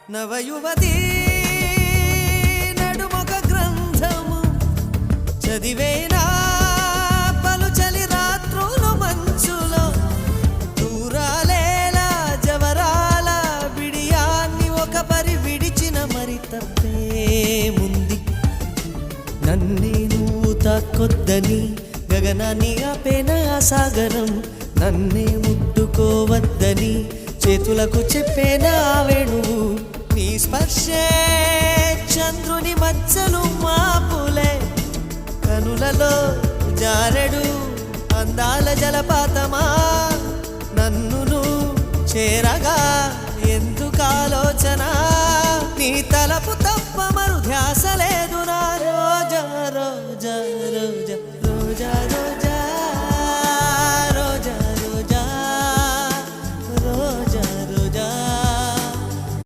నవయువతి నడుమొక గ్రంథము చదివేనా పలుచలి రాత్రులు మంచులో దూరాలేలా జవరాల బిడియాన్ని ఒక పరి విడిచిన మరి తప్పేముంది నన్నే నువ్వు తాకొద్దని గగనాన్ని ఆపేన ఆ సాగరం నన్నే ముట్టుకోవద్దని చేతులకు చెప్పేనా వేణువు నీ స్పర్శే చంద్రుని మచ్చలు మాపులే కనులలో జారెడు అందాల జలపాతమా నన్ను చేరగా ఎందుకు ఆలోచన నీ తలపు తప్ప మరు ధ్యాసలే